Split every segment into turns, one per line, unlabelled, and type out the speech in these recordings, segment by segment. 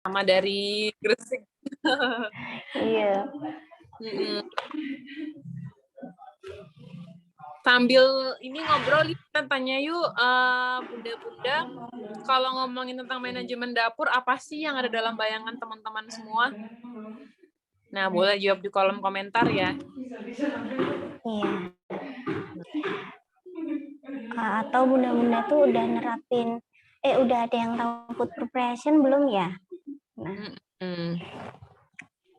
sama dari Gresik.
Iya.
Sambil ini ngobrol, kita tanya yuk, bunda-bunda, kalau ngomongin tentang manajemen dapur, apa sih yang ada dalam bayangan teman-teman semua? Nah, boleh jawab di kolom komentar ya.
Iya. Atau bunda-bunda tuh udah nerapin, udah ada yang tahu food preparation belum ya? Nah,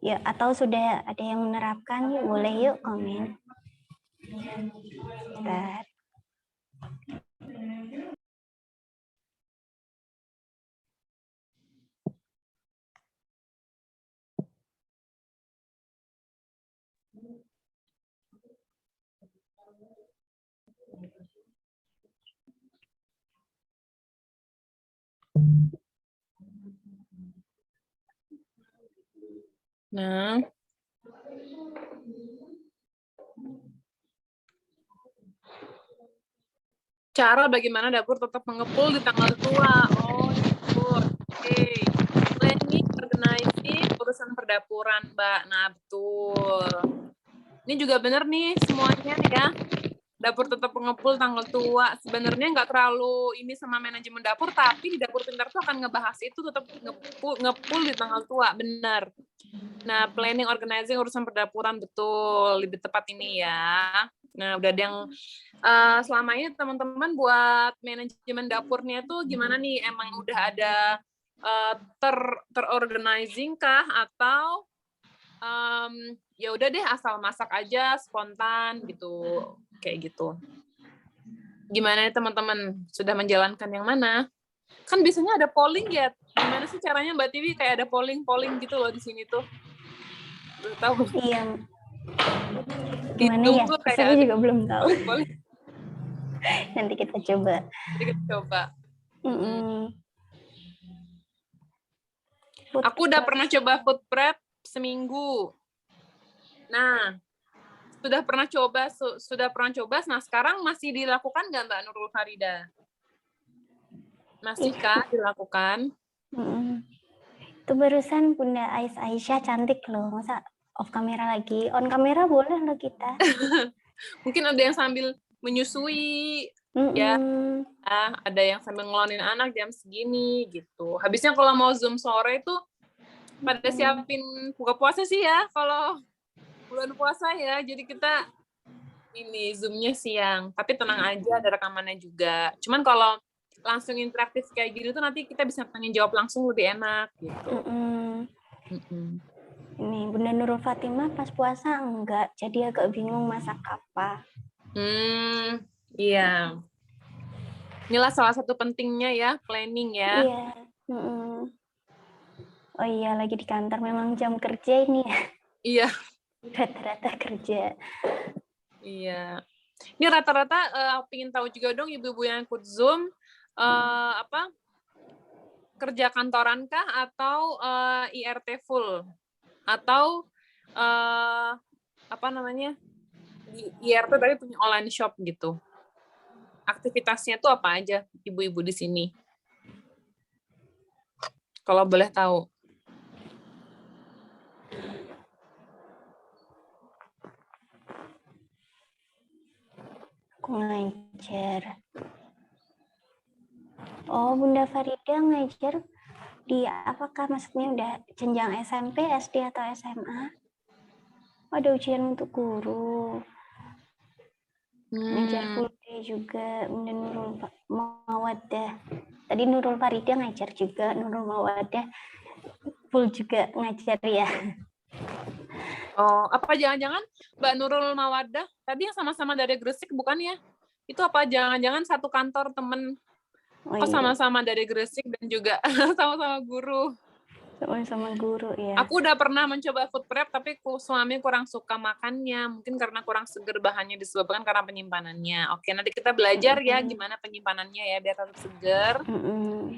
ya atau sudah ada yang menerapkan, yuk boleh yuk komen. Bentar.
Nah, cara bagaimana dapur tetap mengepul di tanggal tua. Oh, gitu. Oke. Planning, organizing, urusan perdapuran, Mbak. Nah, betul. Ini juga benar nih semuanya ya. Dapur tetap mengepul tanggal tua. Sebenarnya nggak terlalu ini sama manajemen dapur, tapi di Dapur Pintar tuh akan ngebahas itu tetap ngepul di tanggal tua. Benar. Nah, planning, organizing, urusan perdapuran, betul. Lebih tepat ini ya. Nah, udah ada yang selama ini teman-teman buat manajemen dapurnya tuh gimana nih? Emang udah ada terorganizing kah? Atau ya udah deh asal masak aja, spontan gitu. Kayak gitu. Gimana teman-teman? Sudah menjalankan yang mana? Kan biasanya ada polling ya. Gimana sih caranya Mbak Tiwi kayak ada polling gitu loh di sini tuh? Belum tahu.
Iya. Gimana ya? Saya juga belum tahu. Nanti kita coba.
Aku udah pernah coba food prep seminggu. Nah, sudah pernah coba. Nah, sekarang masih dilakukan nggak Mbak Nurul Farida? Masihkah dilakukan?
Itu barusan Bunda Aisyah cantik loh. Masa off kamera lagi? On kamera boleh loh kita.
Mungkin ada yang sambil menyusui, ya. Ada yang sambil ngelonin anak jam segini gitu. Habisnya kalau mau Zoom sore itu pada siapin buka puasa sih ya. Kalau bulan puasa ya, jadi kita ini Zoom-nya siang. Tapi tenang aja, ada rekamannya juga. Cuman kalau langsung interaktif kayak gini tuh nanti kita bisa tanya jawab langsung lebih enak gitu.
Ini Bunda Nurul Fatimah pas puasa enggak, jadi agak bingung masak apa.
Iya. Inilah salah satu pentingnya ya, planning ya.
Iya. Oh iya, lagi di kantor memang jam kerja ini ya.
Iya.
Rata-rata kerja.
Iya. Ini rata-rata pengen tahu juga dong ibu-ibu yang ikut Zoom, kerja kantoran kah atau IRT full? Atau di IRT tapi punya online shop gitu. Aktivitasnya tuh apa aja ibu-ibu di sini? Kalau boleh tahu.
Aku ngajar. Oh, Bunda Farida ngajar di apakah maksudnya udah jenjang SMP, SD atau SMA? Ada ujian untuk guru. Ngajar full day juga Bunda Nurul Mawadah. Tadi Nurul Farida ngajar juga, Nurul Mawadah full juga ngajar ya.
Oh, apa jangan-jangan Mbak Nurul Mawadah tadi yang sama-sama dari Gresik bukan ya? Itu apa jangan-jangan satu kantor temen kok sama-sama dari Gresik dan juga sama-sama guru?
Sama-sama guru ya.
Aku udah pernah mencoba food prep tapi suami kurang suka makannya, mungkin karena kurang seger bahannya disebabkan karena penyimpanannya. Oke, nanti kita belajar ya gimana penyimpanannya ya biar tetap seger.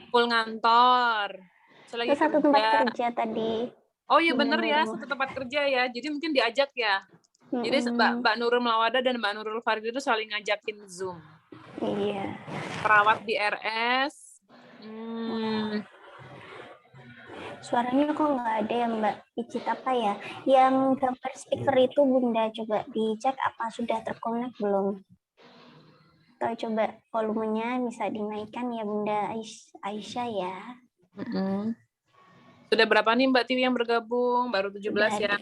Full ngantor.
Itu satu tempat kerja tadi.
Oh iya bener ya, satu tempat kerja ya. Jadi mungkin diajak ya. Jadi Mbak Nurul Mawadah dan Mbak Nurul Farida itu saling ngajakin Zoom.
Iya.
Perawat di RS.
Suaranya kok nggak ada ya Mbak Icit, apa ya? Yang gambar speaker itu Bunda coba dicek apa sudah terkonek belum? Atau coba volumenya bisa dinaikkan ya Bunda Aisyah ya.
Sudah berapa nih Mbak Tiwi yang bergabung? Baru 17
Sudah
ya.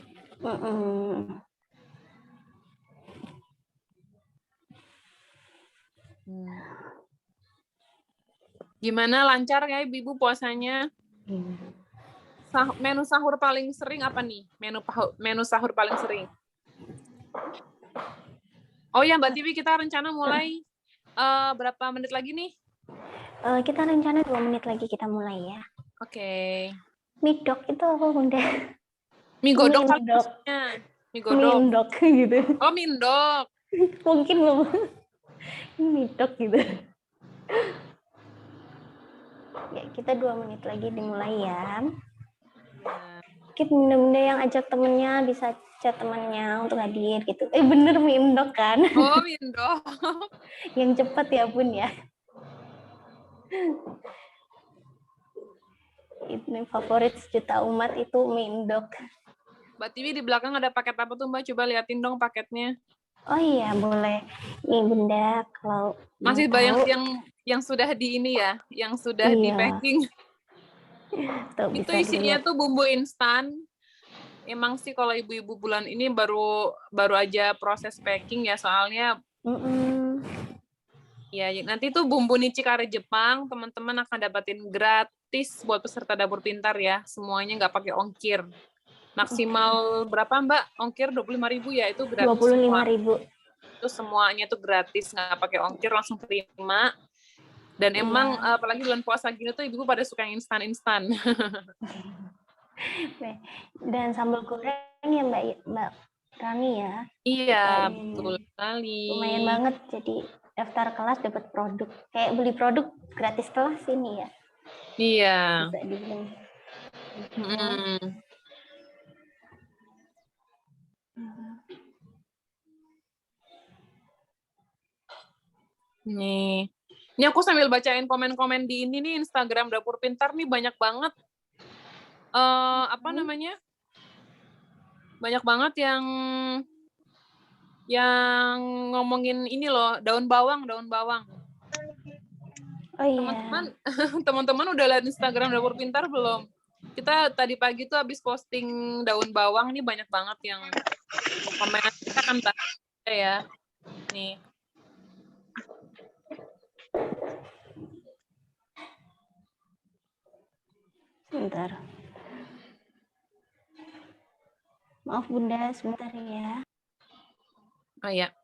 Gimana, lancar ya Ibu puasanya? Menu sahur paling sering apa nih? Menu sahur paling sering. Oh ya Mbak Tiwi, kita rencana mulai berapa menit lagi nih?
Kita rencana 2 menit lagi kita mulai ya.
Oke.
Midok itu apa Bunda?
Mie godok
Mie indok.
Mie godok.
Mie indok gitu.
Oh, mie indok.
Mungkin belum. Midok gitu. Ya, kita 2 menit lagi dimulai ya. Kita bunda-bunda yang ajak temennya bisa chat temannya untuk hadir gitu. Bener mie indok kan?
Oh, mie indok.
Yang cepat ya Bun ya. Ini favorit sejuta umat itu mie indok.
Mbak Tiwi, di belakang ada paket apa tuh Mbak? Coba liatin dong paketnya.
Oh iya, boleh. Nih Bunda, kalau
masih banyak
tahu,
yang sudah di ini ya, yang sudah di packing.
Tuh,
Itu
bisa
isinya
dilihat.
tuh bumbu instan. Emang sih kalau ibu-ibu bulan ini baru aja proses packing ya, soalnya ya nanti tuh bumbu Nichikare Jepang teman-teman akan dapatin gratis buat peserta dapur pintar ya, semuanya nggak pakai ongkir. Maksimal berapa Mbak? Ongkir 25.000 ya, itu gratis
25.000.
Itu semuanya tuh gratis, nggak pakai ongkir, langsung terima. Dan emang apalagi bulan puasa gini tuh ibu pada suka yang instan-instan.
Dan sambal goreng ya Mbak Rani ya.
Iya, betul sekali.
Lumayan banget, jadi daftar kelas dapat produk. Kayak beli produk gratis kelas ini ya.
Iya.
Bisa dibeli.
Nih. Ini aku sambil bacain komen-komen di ini nih, Instagram Dapur Pintar nih banyak banget. Apa namanya? Banyak banget yang ngomongin ini loh, daun bawang.
Oh iya.
Teman-teman udah lihat Instagram Dapur Pintar belum? Kita tadi pagi tuh habis posting daun bawang nih, banyak banget yang komen. Kita kan baca ya. Nih.
Sebentar. Maaf Bunda, sebentar ya.
Oh ya.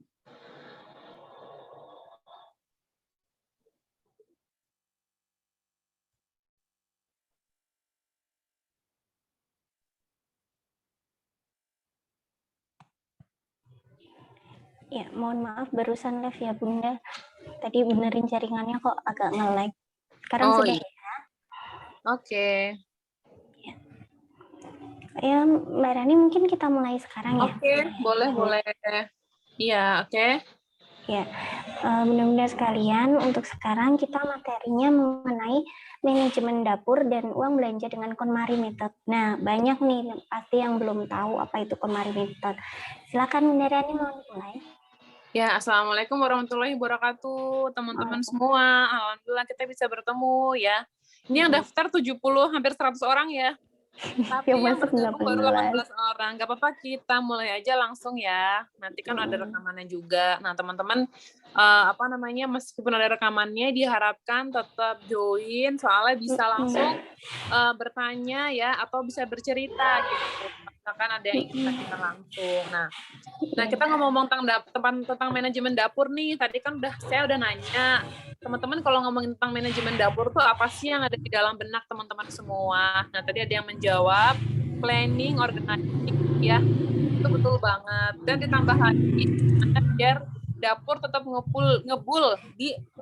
Ya, mohon maaf barusan live ya Bunda. Tadi benerin jaringannya kok agak nge-lag. Sekarang sudah
iya.
ya.
Oke.
Ya, Mbak Rani mungkin kita mulai sekarang ya.
Oke, boleh. Iya, oke.
Ya, bunda-bunda sekalian, untuk sekarang kita materinya mengenai manajemen dapur dan uang belanja dengan KonMari Method. Nah, banyak nih pasti yang belum tahu apa itu KonMari Method. Silakan Bunda Rani mau mulai.
Ya, Assalamualaikum warahmatullahi wabarakatuh, teman-teman semua. Alhamdulillah kita bisa bertemu ya. Ini yang daftar 70, hampir 100 orang ya. Tapi yang bergabung baru 18 orang. Gak apa-apa, kita mulai aja langsung ya. Nanti kan ada rekamannya juga. Nah, teman-teman, meskipun ada rekamannya, diharapkan tetap join, soalnya bisa langsung bertanya ya, atau bisa bercerita gitu. Misalkan ada yang ingin kita langsung. Nah, kita ngomong tentang manajemen dapur nih. Tadi kan saya udah nanya, teman-teman kalau ngomongin tentang manajemen dapur tuh apa sih yang ada di dalam benak teman-teman semua? Nah, tadi ada yang menjawab planning, organizing, ya itu betul banget. Dan ditambah lagi biar dapur tetap ngebul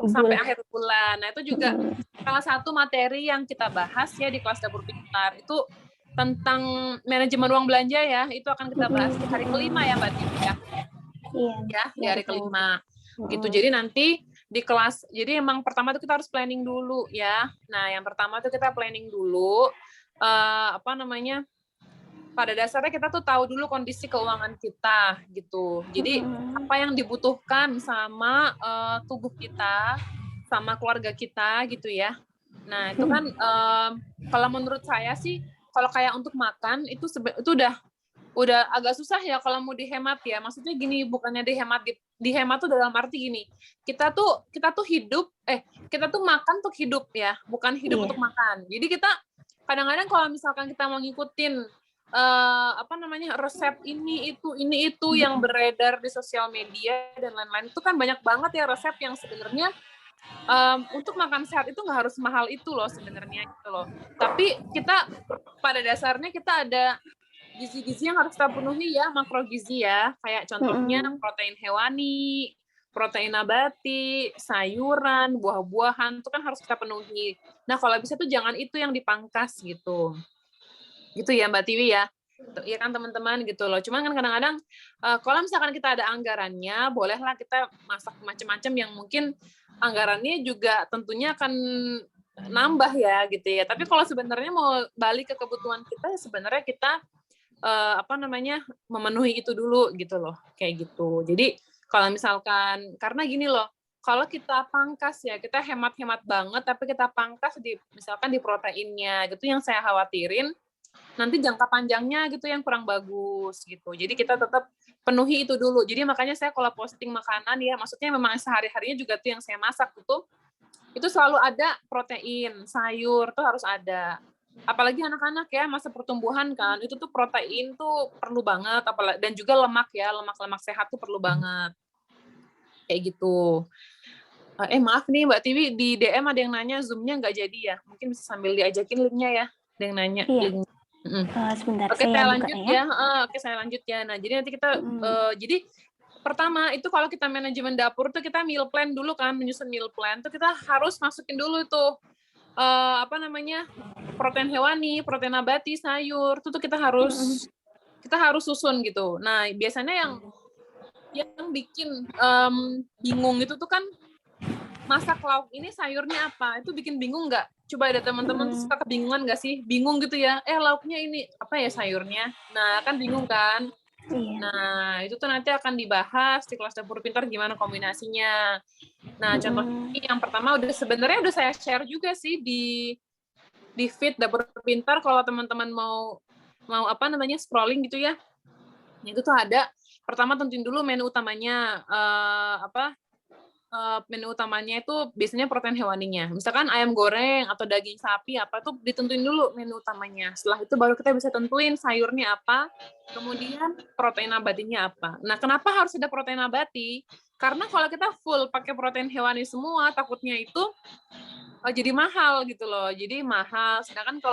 sampai akhir bulan. Nah, itu juga salah satu materi yang kita bahas ya di kelas Dapur Pintar. Itu tentang manajemen uang belanja ya. Itu akan kita bahas di hari kelima ya Mbak Tiwi ya. Iya, di hari kelima. Gitu. Jadi nanti di kelas, jadi emang pertama tuh kita harus planning dulu ya. Nah, yang pertama tuh kita planning dulu. apa namanya, pada dasarnya kita tuh tahu dulu kondisi keuangan kita gitu. Jadi apa yang dibutuhkan sama tubuh kita, sama keluarga kita gitu ya. Nah itu kan kalau menurut saya sih, kalau kayak untuk makan itu udah agak susah ya kalau mau dihemat ya. Maksudnya gini, bukannya dihemat tuh dalam arti gini. Kita tuh hidup, kita tuh makan untuk hidup ya, bukan hidup untuk makan. Jadi kita kadang-kadang kalau misalkan kita mau ngikutin apa namanya, resep ini itu yang beredar di sosial media dan lain-lain, itu kan banyak banget ya resep yang sebenarnya untuk makan sehat itu nggak harus mahal itu loh sebenarnya gitu loh. Tapi kita pada dasarnya kita ada gizi-gizi yang harus kita penuhi ya, makrogizi ya, kayak contohnya protein hewani, protein nabati, sayuran, buah-buahan, itu kan harus kita penuhi. Nah kalau bisa tuh jangan itu yang dipangkas gitu. Gitu ya Mbak Tiwi ya. Iya kan teman-teman gitu loh. Cuman kan kadang-kadang kalau misalkan kita ada anggarannya, bolehlah kita masak macam-macam yang mungkin anggarannya juga tentunya akan nambah ya gitu ya. Tapi kalau sebenarnya mau balik ke kebutuhan kita, sebenarnya kita apa namanya, memenuhi itu dulu gitu loh, kayak gitu. Jadi kalau misalkan karena gini loh, kalau kita pangkas ya, kita hemat-hemat banget, tapi kita pangkas misalkan di proteinnya gitu, yang saya khawatirin nanti jangka panjangnya gitu yang kurang bagus gitu. Jadi kita tetap penuhi itu dulu. Jadi makanya saya kalau posting makanan ya, maksudnya memang sehari-harinya juga tuh yang saya masak itu selalu ada protein, sayur tuh harus ada. Apalagi anak-anak ya, masa pertumbuhan kan, itu tuh protein tuh perlu banget, dan juga lemak ya, lemak-lemak sehat tuh perlu banget. Kayak gitu. Maaf nih Mbak Tiwi, di DM ada yang nanya Zoom-nya nggak jadi ya? Mungkin bisa sambil diajakin link-nya ya, ada yang nanya.
Iya.
Link.
Sebentar,
Oke,
saya
saya
buka
lanjut
ya.
Oke, saya lanjut ya. Nah, jadi nanti kita, jadi pertama itu kalau kita manajemen dapur tuh kita meal plan dulu kan, menyusun meal plan tuh kita harus masukin dulu tuh apa namanya, protein hewani, protein nabati, sayur, itu tuh kita harus susun gitu. Nah, biasanya yang bikin bingung itu tuh kan, masak lauk ini sayurnya apa? Itu bikin bingung nggak? Coba ada teman-teman tuh suka kebingungan nggak sih? Bingung gitu ya, lauknya ini apa ya sayurnya? Nah, kan bingung kan?
Iya.
Nah, itu tuh nanti akan dibahas di kelas dapur pintar gimana kombinasinya. Nah, contohnya yang pertama sebenarnya udah saya share juga sih di feed dapur pintar kalau teman-teman mau apa namanya scrolling gitu ya. Itu tuh ada pertama tentuin dulu menu utamanya menu utamanya itu biasanya protein hewaninya. Misalkan ayam goreng atau daging sapi apa tuh ditentuin dulu menu utamanya. Setelah itu baru kita bisa tentuin sayurnya apa, kemudian protein nabatinya apa. Nah, kenapa harus ada protein nabati? Karena kalau kita full pakai protein hewani semua, takutnya itu jadi mahal gitu loh. Jadi mahal. Sedangkan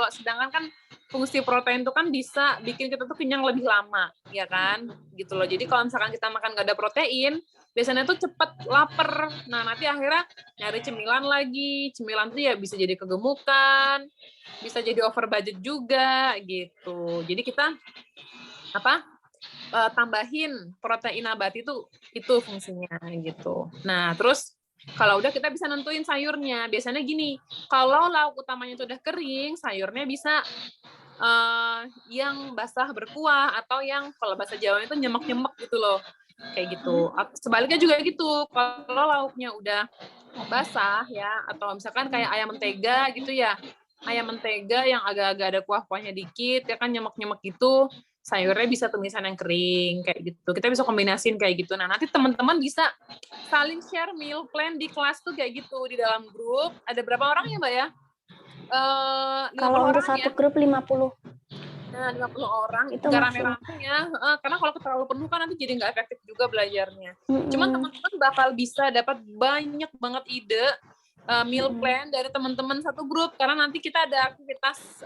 kan fungsi protein itu kan bisa bikin kita tuh kenyang lebih lama, ya kan? Gitu loh. Jadi kalau misalkan kita makan nggak ada protein, biasanya tuh cepet lapar. Nah, nanti akhirnya nyari cemilan lagi. Cemilan tuh ya bisa jadi kegemukan, bisa jadi over budget juga gitu. Jadi kita tambahin protein nabati itu fungsinya gitu. Nah, terus kalau udah kita bisa nentuin sayurnya. Biasanya gini, kalau lauk utamanya itu udah kering, sayurnya bisa yang basah berkuah atau yang kalau bahasa Jawa itu nyemek-nyemek gitu loh. Kayak gitu. Sebaliknya juga gitu. Kalau lauknya udah basah ya, atau misalkan kayak ayam mentega gitu ya. Ayam mentega yang agak-agak ada kuah-kuahnya dikit, ya kan nyemek-nyemek gitu, sayurnya bisa tumisan yang kering, kayak gitu. Kita bisa kombinasin kayak gitu. Nah, nanti teman-teman bisa saling share meal plan di kelas tuh kayak gitu, di dalam grup. Ada berapa orang ya, Mbak ya? 50
Kalau untuk
orang
satu
ya?
grup 50.
Nah, 50 orang
itu
nggak
maksimal.
rame-rame ya. Karena kalau terlalu penuh kan nanti jadi nggak efektif juga belajarnya. Cuman teman-teman bakal bisa dapat banyak banget ide meal plan dari teman-teman satu grup, karena nanti kita ada aktivitas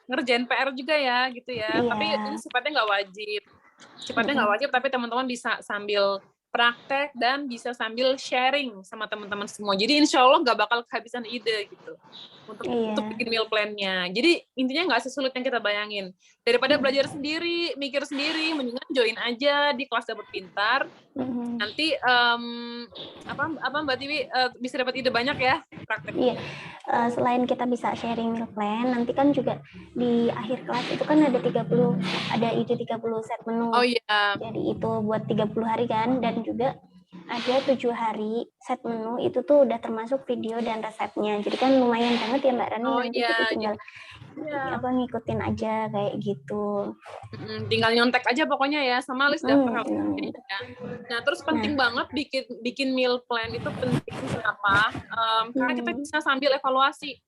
ngerjain PR juga ya gitu ya.
Iya.
Tapi ini sifatnya nggak wajib. Tapi teman-teman bisa sambil praktek, dan bisa sambil sharing sama teman-teman semua. Jadi insya Allah nggak bakal kehabisan ide gitu untuk bikin meal plan-nya. Jadi intinya nggak sesulit yang kita bayangin. Daripada belajar sendiri, mikir sendiri, mendingan join aja di kelas Dapur Pintar. Nanti apa Mbak Tiwi bisa dapat ide banyak ya prakteknya.
Iya. Selain kita bisa sharing meal plan, nanti kan juga di akhir kelas itu kan ada ide 30 set menu.
Oh iya.
Jadi itu buat 30 hari kan, dan juga ada 7 hari set menu itu tuh udah termasuk video dan resepnya. Jadi kan lumayan banget ya Mbak Rani, nanti kita tinggal ngikutin aja kayak gitu.
Tinggal nyontek aja pokoknya ya, sama list daftar ya. Nah, terus penting banget bikin meal plan itu penting kenapa? Karena kita bisa sambil evaluasi.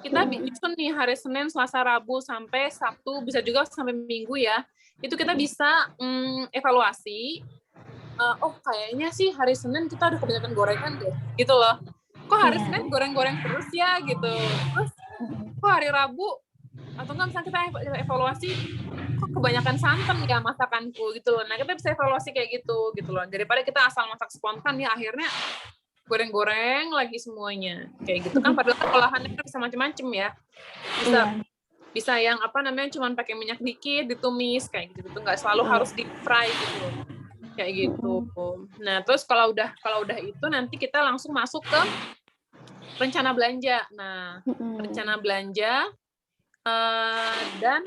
Kita bisa nih hari Senin, Selasa, Rabu sampai Sabtu, bisa juga sampai Minggu ya. Itu kita bisa evaluasi. Kayaknya sih hari Senin kita udah kebanyakan gorengan deh, gitu loh. Kok hari Senin goreng-goreng terus ya, gitu. Terus kok hari Rabu atau enggak misalnya kita evaluasi, kok kebanyakan santan ya masakanku gitu loh. Nah, kita bisa evaluasi kayak gitu loh. Daripada kita asal masak spontan ya akhirnya goreng-goreng lagi semuanya. Kayak gitu kan, padahal olahannya bisa macam-macam ya. Bisa yang cuman pakai minyak dikit ditumis kayak gitu, nggak selalu harus deep fry gitu loh. Kayak gitu. Nah, terus kalau udah itu nanti kita langsung masuk ke rencana belanja. Nah, rencana belanja dan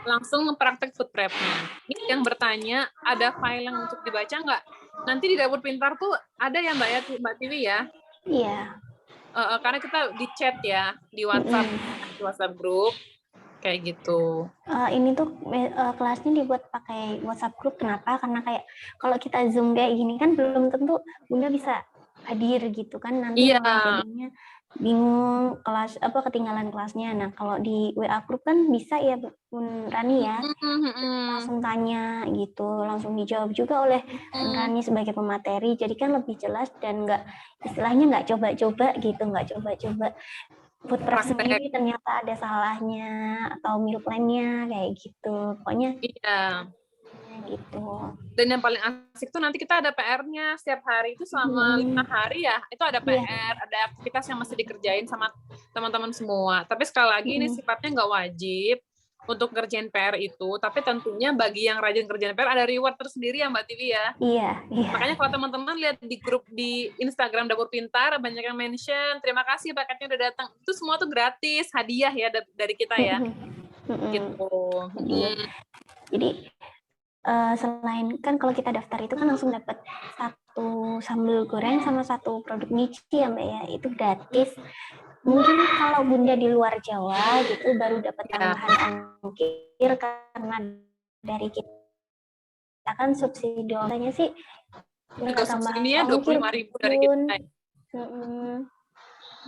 langsung ngepraktek food prep-nya. Ini yang bertanya, ada file yang untuk dibaca nggak? Nanti di Dapur Pintar tuh ada ya Mbak Tiwi ya?
Iya.
Karena kita di chat ya, di WhatsApp grup. Kayak gitu.
Ini tuh kelasnya dibuat pakai WhatsApp group. Kenapa? Karena kayak kalau kita Zoom kayak gini kan belum tentu Bunda bisa hadir gitu kan. Nanti jadinya bingung ketinggalan kelasnya. Nah, kalau di WA group kan bisa ya Bun Rani ya. Langsung tanya gitu, langsung dijawab juga oleh Bun Rani sebagai pemateri. Jadi kan lebih jelas dan nggak coba-coba gitu, nggak coba-coba food prep sendiri ternyata ada salahnya atau meal plan-nya kayak gitu. Pokoknya gitu.
Dan yang paling asik tuh nanti kita ada PR-nya setiap hari itu selama 5 hari ya. Itu ada PR, ada aktivitas yang masih dikerjain sama teman-teman semua. Tapi sekali lagi ini sifatnya nggak wajib untuk ngerjain PR itu, tapi tentunya bagi yang rajin kerjaan PR ada reward tersendiri ya Mbak Tiwi ya.
Iya.
Makanya kalau teman-teman lihat di grup di Instagram Dapur Pintar banyak yang mention, terima kasih paketnya udah datang. Itu semua tuh gratis, hadiah ya dari kita ya. Gitu.
Jadi selain kan kalau kita daftar itu kan langsung dapat 1 sambal goreng sama 1 produk mici ya Mbak ya, itu gratis. Mungkin kalau Bunda di luar Jawa gitu baru dapat tambahan ongkir karena dari kita kan subsidi nya sih
juga subsidinya 25.000 dari kita.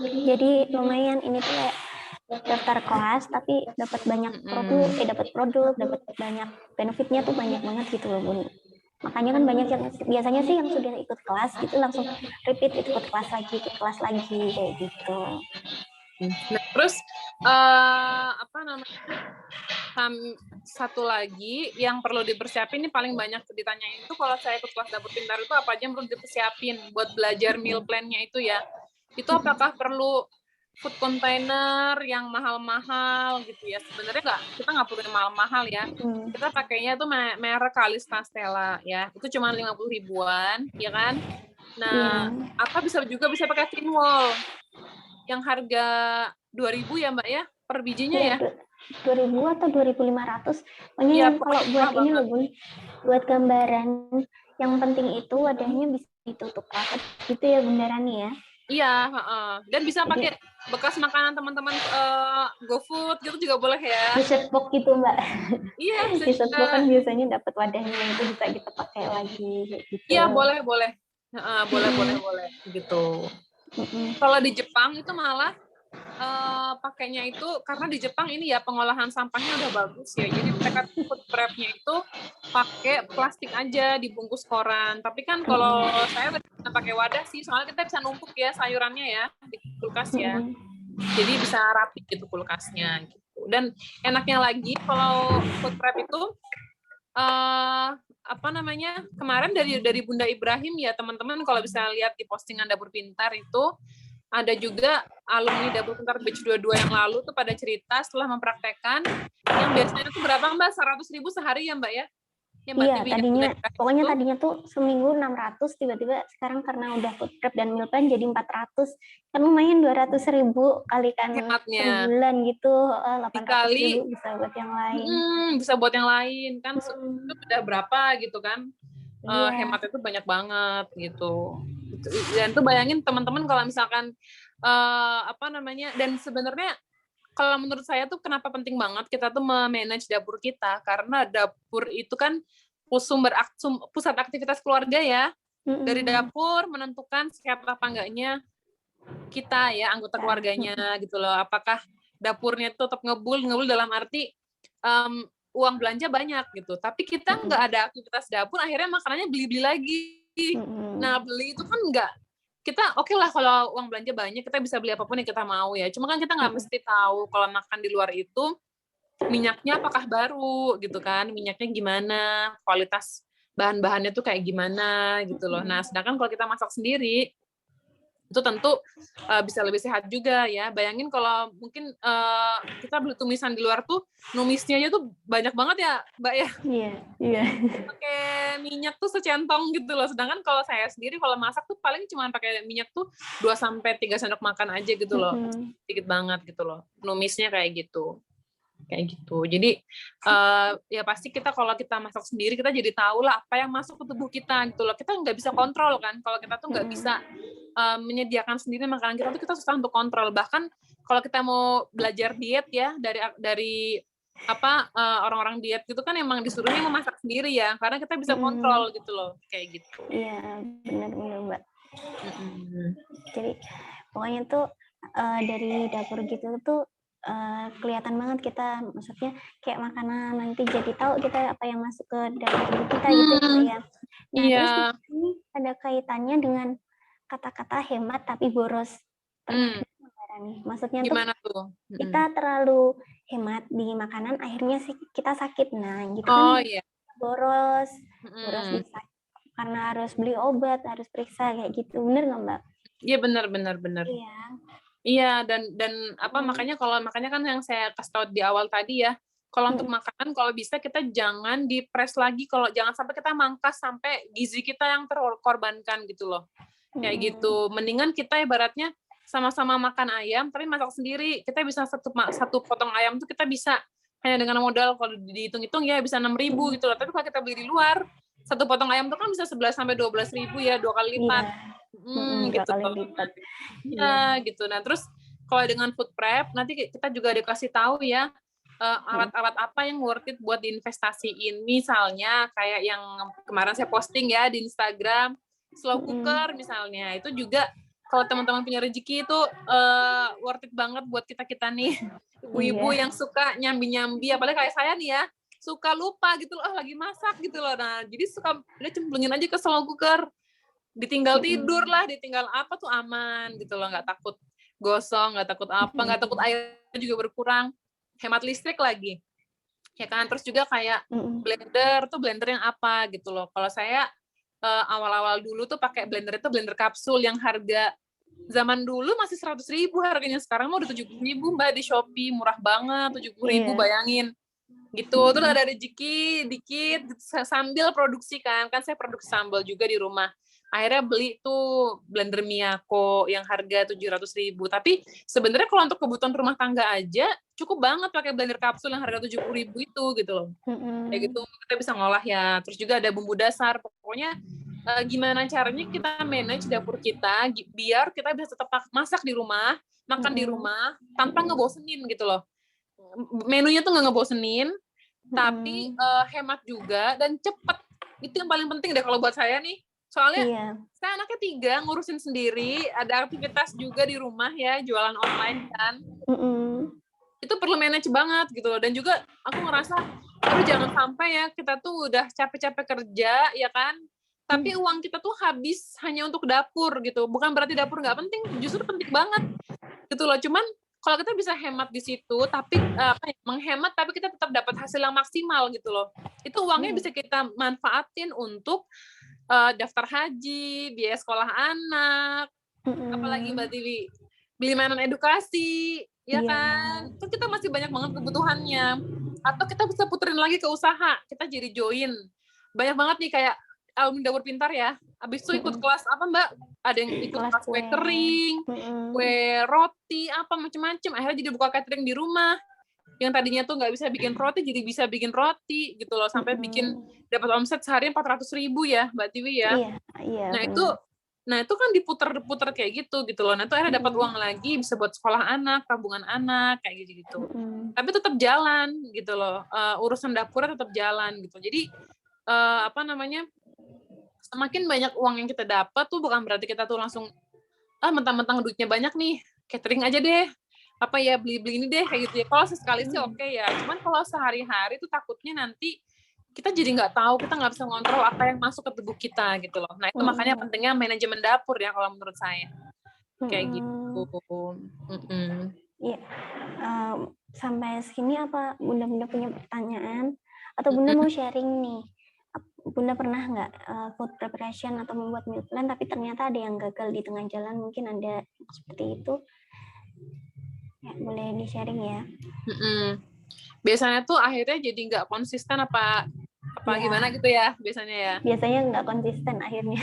Jadi lumayan ini tuh kayak daftar kelas tapi dapat banyak produk, dapat banyak benefitnya tuh banyak banget gitu loh Bun. Makanya kan banyak yang biasanya sih yang sudah ikut kelas gitu langsung repeat ikut kelas lagi kayak gitu.
Nah, terus satu lagi yang perlu dipersiapin ini paling banyak ditanyain itu kalau saya ikut kelas Dapur Pintar itu apa aja yang perlu dipersiapin buat belajar meal plan-nya itu ya. Itu apakah perlu food container yang mahal-mahal gitu ya. Sebenarnya kita nggak perlu yang mahal-mahal ya. Kita pakainya tuh merek Kalista Stella ya. Itu cuma 50 ribuan, ya kan? Nah, bisa pakai tin wall yang harga 2.000 ya Mbak ya per bijinya ya.
2.000 atau 2.500. Pokoknya yang kalau buat ini loh Bun, buat gambaran. Yang penting itu wadahnya bisa ditutup rapat gitu ya Bunda Rani ya.
Iya, dan bisa pakai bekas makanan teman-teman GoFood gitu juga boleh ya.
Dessert box gitu Mbak.
Iya,
dessert box kan biasanya dapat wadahnya itu bisa kita pakai lagi gitu.
Iya, boleh. Boleh gitu. Kalau di Jepang itu malah pakainya itu karena di Jepang ini ya pengolahan sampahnya udah bagus ya. Jadi mereka food prep-nya itu pakai plastik aja dibungkus koran. Tapi kan kalau saya pakai wadah sih, soalnya kita bisa numpuk ya sayurannya ya di kulkas ya. Jadi bisa rapi gitu kulkasnya gitu. Dan enaknya lagi kalau food prep itu apa namanya, kemarin dari Bunda Ibrahim ya, teman-teman kalau bisa lihat di postingan Dapur Pintar itu, ada juga alumni Dapur Pintar Batch 22 yang lalu tuh pada cerita setelah mempraktekkan, yang biasanya tuh berapa Mbak? 100.000 sehari ya Mbak ya? Yang Mbak
Iya,
Tiwi
tadinya, pokoknya tadinya tuh seminggu 600, tiba-tiba sekarang karena udah food prep dan meal plan jadi 400, kan lumayan 200.000 kalikan
hematnya
sebulan gitu, 800.000
dikali
bisa buat yang lain.
bisa buat yang lain kan, itu udah berapa gitu kan,
Iya.
hematnya tuh banyak banget gitu. Dan tuh bayangin teman-teman kalau misalkan apa namanya, dan sebenarnya kalau menurut saya tuh kenapa penting banget kita tuh memanage dapur kita, karena dapur itu kan pusat aktivitas keluarga ya. Dari dapur menentukan sehat apa enggaknya kita ya, anggota keluarganya gitu loh. Apakah dapurnya tuh tetap ngebul dalam arti uang belanja banyak gitu. Tapi kita nggak ada aktivitas dapur, akhirnya makanannya beli-beli lagi. Nah, beli itu kan nggak, kita oke lah kalau uang belanja banyak, kita bisa beli apapun yang kita mau ya. Cuma kan kita nggak mesti tahu kalau makan di luar itu minyaknya apakah baru gitu kan, minyaknya gimana, kualitas bahan-bahannya tuh kayak gimana gitu loh. Nah, sedangkan kalau kita masak sendiri, itu tentu bisa lebih sehat juga ya. Bayangin kalau mungkin kita beli tumisan di luar tuh, numisnya aja tuh banyak banget ya, Mbak ya.
Iya.
Pakai minyak tuh secentong gitu loh. Sedangkan kalau saya sendiri kalau masak tuh paling cuma pakai minyak tuh 2 sampai 3 sendok makan aja gitu loh. Sedikit banget gitu loh. Numisnya kayak gitu. Kayak gitu. Jadi ya pasti kita kalau kita masak sendiri, kita jadi tahu lah apa yang masuk ke tubuh kita gitu loh. Kita nggak bisa kontrol kan. Kalau kita tuh nggak bisa menyediakan sendiri makanan kita tuh, kita susah untuk kontrol. Bahkan kalau kita mau belajar diet ya, dari orang-orang diet gitu kan emang disuruhnya memasak sendiri ya, karena kita bisa kontrol gitu loh, kayak gitu.
Iya, benar-benar Mbak. Jadi pokoknya tuh dari dapur gitu tuh kelihatan banget kita, maksudnya kayak makanan nanti jadi tahu kita apa yang masuk ke dalam tubuh kita gitu ya. Nah, terus ini ada kaitannya dengan kata-kata hemat tapi boros. Pernah nih, maksudnya
gimana tuh?
Kita terlalu hemat di makanan, akhirnya sih kita sakit. Nah, gitu kan
Iya.
boros bisa karena harus beli obat, harus periksa kayak gitu. Bener nggak Mbak?
Iya, benar.
Iya.
Iya, dan makanya kan yang saya kasih tahu di awal tadi ya, kalau untuk makanan kalau bisa kita jangan dipres lagi, jangan sampai kita mangkas sampai gizi kita yang terkorbankan gitu loh. Kayak gitu. Mendingan kita ibaratnya sama-sama makan ayam tapi masak sendiri. Kita bisa satu potong ayam tuh kita bisa hanya dengan modal, kalau dihitung-hitung ya bisa 6.000 gitu loh. Tapi kalau kita beli di luar, satu potong ayam tuh kan bisa 11 sampai 12.000 ya, 2 kali lipat. Gitu.
2 kali lipat.
Ya, gitu. Nah, terus kalau dengan food prep, nanti kita juga dikasih tahu ya, alat-alat apa yang worth it buat diinvestasiin. Misalnya kayak yang kemarin saya posting ya di Instagram, slow cooker misalnya. Itu juga kalau teman-teman punya rezeki itu worth it banget buat kita nih. Ibu-ibu yang suka nyambi-nyambi, apalagi kayak saya nih ya, suka lupa gitu loh, lagi masak gitu loh. Nah, jadi suka udah cemplungin aja ke slow cooker. Ditinggal tidur lah, ditinggal apa tuh aman gitu loh, nggak takut gosong, nggak takut apa, nggak takut air juga berkurang, hemat listrik lagi, ya kan. Terus juga kayak blender yang apa gitu loh. Kalau saya awal-awal dulu tuh pakai blender itu blender kapsul yang harga zaman dulu masih 100.000 harganya, sekarang mau udah 70.000 Mbak di Shopee, murah banget, 70.000 bayangin. Gitu, terus ada rezeki dikit sambil produksi kan saya produksi sambal juga di rumah. Akhirnya beli tuh blender Miyako yang harga 700.000. Tapi sebenarnya kalau untuk kebutuhan rumah tangga aja cukup banget pakai blender kapsul yang harga 70.000 itu gitu loh. Kayak gitu kita bisa ngolah ya. Terus juga ada bumbu dasar. Pokoknya gimana caranya kita manage dapur kita biar kita bisa tetap masak di rumah, makan di rumah tanpa ngebosenin gitu loh. Menunya tuh nggak ngebosenin, tapi hemat juga dan cepet. Itu yang paling penting deh kalau buat saya nih. Soalnya saya anaknya 3, ngurusin sendiri, ada aktivitas juga di rumah ya, jualan online kan. Itu perlu manage banget gitu loh. Dan juga aku ngerasa, aduh jangan sampai ya kita tuh udah capek-capek kerja ya kan, tapi uang kita tuh habis hanya untuk dapur gitu. Bukan berarti dapur nggak penting, justru penting banget gitu loh. Cuman kalau kita bisa hemat di situ, tapi menghemat, tapi kita tetap dapat hasil yang maksimal gitu loh. Itu uangnya bisa kita manfaatin untuk daftar haji, biaya sekolah anak, apalagi Mbak Tiwi, beli mainan edukasi, ya kan? Itu kita masih banyak banget kebutuhannya. Atau kita bisa puterin lagi ke usaha, kita jadi join. Banyak banget nih kayak alumni dapur pintar ya. Habis itu ikut kelas apa Mbak? Ada yang ikut kelas kue kering, kue roti, apa macam-macam. Akhirnya jadi buka catering di rumah. Yang tadinya tuh nggak bisa bikin roti, jadi bisa bikin roti gitu loh. Sampai bikin dapat omset sehari 400.000 ya Mbak Tiwi ya.
Iya,
Nah itu kan diputer-puter kayak gitu loh. Nah itu akhirnya dapat uang lagi, bisa buat sekolah anak, tabungan anak, kayak gitu. Tapi tetap jalan gitu loh. Urusan dapurnya tetap jalan gitu. Jadi semakin banyak uang yang kita dapat tuh bukan berarti kita tuh langsung mentang-mentang duitnya banyak nih, catering aja deh. Beli-beli ini deh kayak gitu ya. Kalau sesekali sih oke ya. Cuman kalau sehari-hari tuh takutnya nanti kita jadi nggak tahu, kita nggak bisa ngontrol apa yang masuk ke tubuh kita gitu loh. Nah itu makanya pentingnya manajemen dapur ya kalau menurut saya. Kayak gitu.
Iya. Sampai sini apa Bunda punya pertanyaan? Atau Bunda mau sharing nih? Bunda pernah nggak food preparation atau membuat meal plan tapi ternyata ada yang gagal di tengah jalan, mungkin ada seperti itu? Ya, boleh di-sharing ya.
Biasanya tuh akhirnya jadi nggak konsisten apa gimana gitu ya biasanya ya.
Biasanya nggak konsisten akhirnya.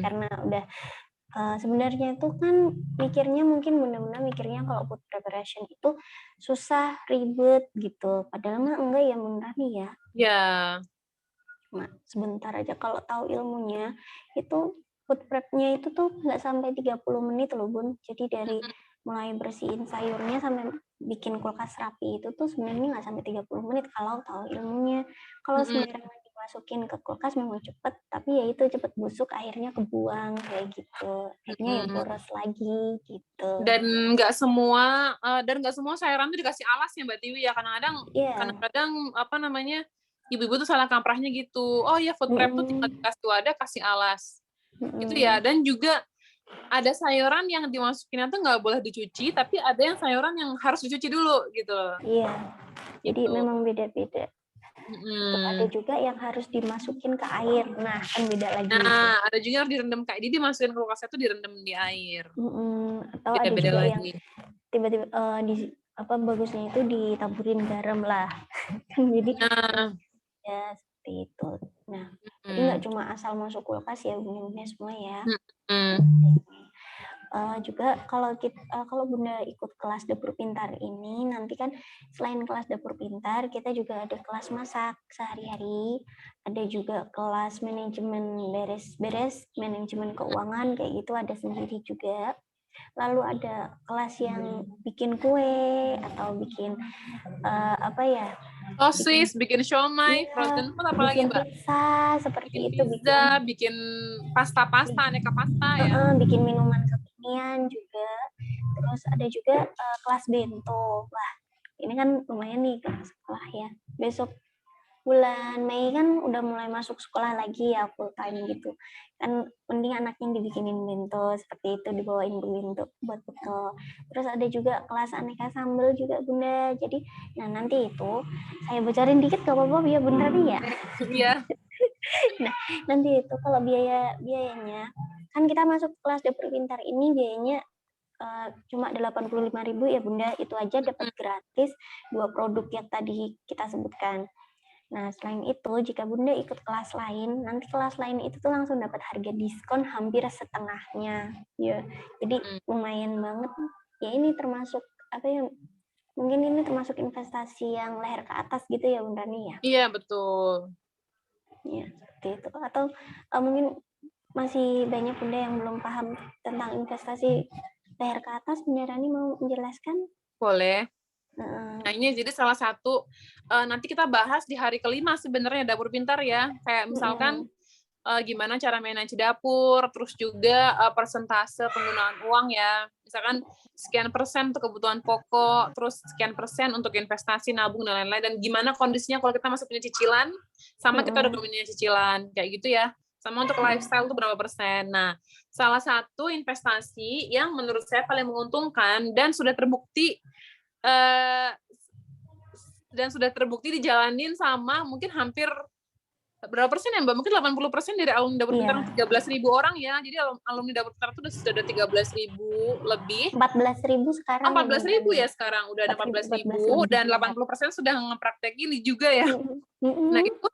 Karena udah sebenarnya itu kan mikirnya mungkin Bunda mikirnya kalau food preparation itu susah, ribet gitu. Padahal mah enggak ya Bunda nih ya.
Ya.
Cuma sebentar aja kalau tahu ilmunya itu food prep-nya itu tuh nggak sampai 30 menit loh Bun. Jadi dari mulai bersihin sayurnya sampai bikin kulkas rapi itu tuh sebenarnya nggak sampai 30 menit kalau tahu ilmunya. Kalau sembarangan dimasukin ke kulkas memang cepet, tapi ya itu cepet busuk akhirnya kebuang kayak gitu. Akhirnya ya boros lagi gitu.
Dan nggak semua sayuran tuh dikasih alas ya Mbak Tiwi ya. Kadang-kadang ibu-ibu tuh salah kaprahnya gitu. Oh ya food prep tuh tinggal dikasih wadah, kasih alas. Gitu ya. Dan juga ada sayuran yang dimasukinnya tuh nggak boleh dicuci, tapi ada yang sayuran yang harus dicuci dulu gitu.
Iya. Jadi memang beda-beda. Ada juga yang harus dimasukin ke air. Nah, kan beda lagi.
Nah, ada juga yang harus direndam kayak dia dimasukin ke kulkasnya tuh direndam di air.
Atau ada juga yang tiba-tiba bagusnya itu ditaburin garam lah. Kan jadi ya seperti itu. Nah, jadi nggak cuma asal masuk kulkas ya Bunda semua ya. Juga kalau Bunda ikut kelas dapur pintar ini, nanti kan selain kelas dapur pintar, kita juga ada kelas masak sehari-hari, ada juga kelas manajemen beres-beres, manajemen keuangan kayak gitu ada sendiri juga. Lalu ada kelas yang bikin kue atau bikin
sosis, bikin siomay, frozen food apalagi Mbak?
Pizza seperti
bikin
itu,
pizza, bikin pasta, aneka pasta ya.
Bikin minuman kekinian juga. Terus ada juga kelas bento. Wah, ini kan lumayan nih ke sekolah ya. Besok bulan Mei kan udah mulai masuk sekolah lagi ya full time gitu. Kan mending anaknya dibikinin bento seperti itu, dibawain bento buat bekal. Terus ada juga kelas aneka sambal juga Bunda. Jadi nanti itu saya bocorin dikit gak apa-apa ya Bunda nih ya.
Iya.
Nah, nanti itu kalau biayanya kan kita masuk kelas dapur pintar ini biayanya cuma 85.000 ya Bunda, itu aja dapat gratis 2 produk yang tadi kita sebutkan. Nah, selain itu jika Bunda ikut kelas lain, nanti kelas lain itu tuh langsung dapat harga diskon hampir setengahnya. Ya, jadi lumayan banget. Ya ini termasuk mungkin ini termasuk investasi yang leher ke atas gitu ya Bunda nih ya.
Iya, betul.
Ya, seperti itu. Atau mungkin masih banyak Bunda yang belum paham tentang investasi leher ke atas. Bunda Rani mau menjelaskan?
Boleh. Nah, ini jadi salah satu nanti kita bahas di hari kelima sebenarnya dapur pintar ya. Kayak misalkan gimana cara manage dapur, terus juga persentase penggunaan uang ya. Misalkan sekian persen untuk kebutuhan pokok, terus sekian persen untuk investasi, nabung, dan lain-lain. Dan gimana kondisinya kalau kita masih punya cicilan, sama kita udah punya cicilan. Kayak gitu ya. sama untuk lifestyle itu berapa persen. Nah, salah satu investasi yang menurut saya paling menguntungkan dan sudah terbukti dijalanin sama mungkin hampir berapa persen ya Mbak? Mungkin 80% dari alumni Dapur Pintar 13.000 orang ya. Jadi alumni Dapur Pintar itu sudah ada 13.000 lebih.
14.000 sekarang.
14.000 ya sekarang. Udah ada 14.000 dan 80% sudah ngepraktekin juga ya. Nah itu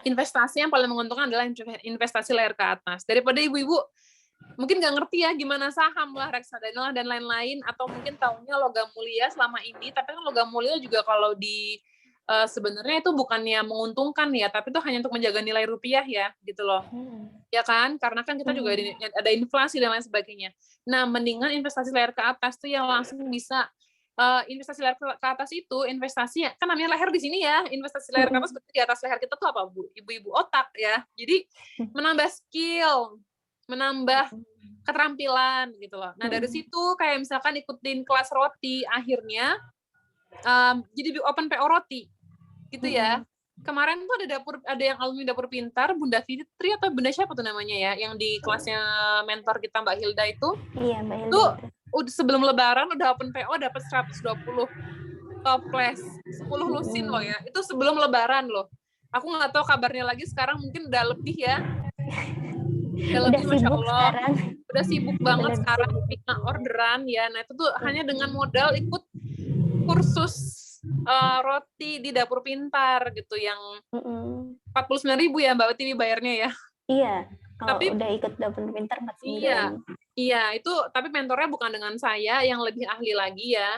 investasi yang paling menguntungkan adalah investasi layar ke atas. Daripada ibu-ibu mungkin nggak ngerti ya gimana saham lah, reksadana dan lain-lain, atau mungkin tahunya logam mulia selama ini, tapi kan logam mulia juga kalau di sebenarnya itu bukannya menguntungkan ya, tapi itu hanya untuk menjaga nilai rupiah ya, gitu loh. Ya kan? Karena kan kita juga ada inflasi dan lain sebagainya. Nah, mendingan investasi layar ke atas tuh yang langsung bisa investasi layar ke atas itu investasi kan namanya leher di sini ya. Investasi layar ke atas berarti di atas leher kita tuh apa, Bu? Ibu-ibu otak ya. Jadi menambah skill, menambah keterampilan gitu loh. Nah, dari situ kayak misalkan ikutin kelas roti akhirnya jadi open PO roti. Gitu ya. Kemarin tuh ada yang alumni Dapur Pintar, Bunda Fitri atau Bunda siapa tuh namanya ya, yang di kelasnya mentor kita Mbak Hilda itu.
Iya, Mbak Hilda.
Tuh udah sebelum lebaran udah open PO dapat 120 toples, 10 lusin loh ya. Itu sebelum lebaran loh. Aku nggak tahu kabarnya lagi sekarang, mungkin udah lebih ya. Udah lebih, Masya Allah. Sekarang. Udah sibuk banget sekarang bikin orderan ya. Nah itu tuh hanya dengan modal ikut kursus roti di Dapur Pintar gitu yang 49.000 ya Mbak Tiwi bayarnya ya.
Iya, kalau tapi udah ikut Dapur Pintar 49.
Iya, itu tapi mentornya bukan dengan saya, yang lebih ahli lagi ya.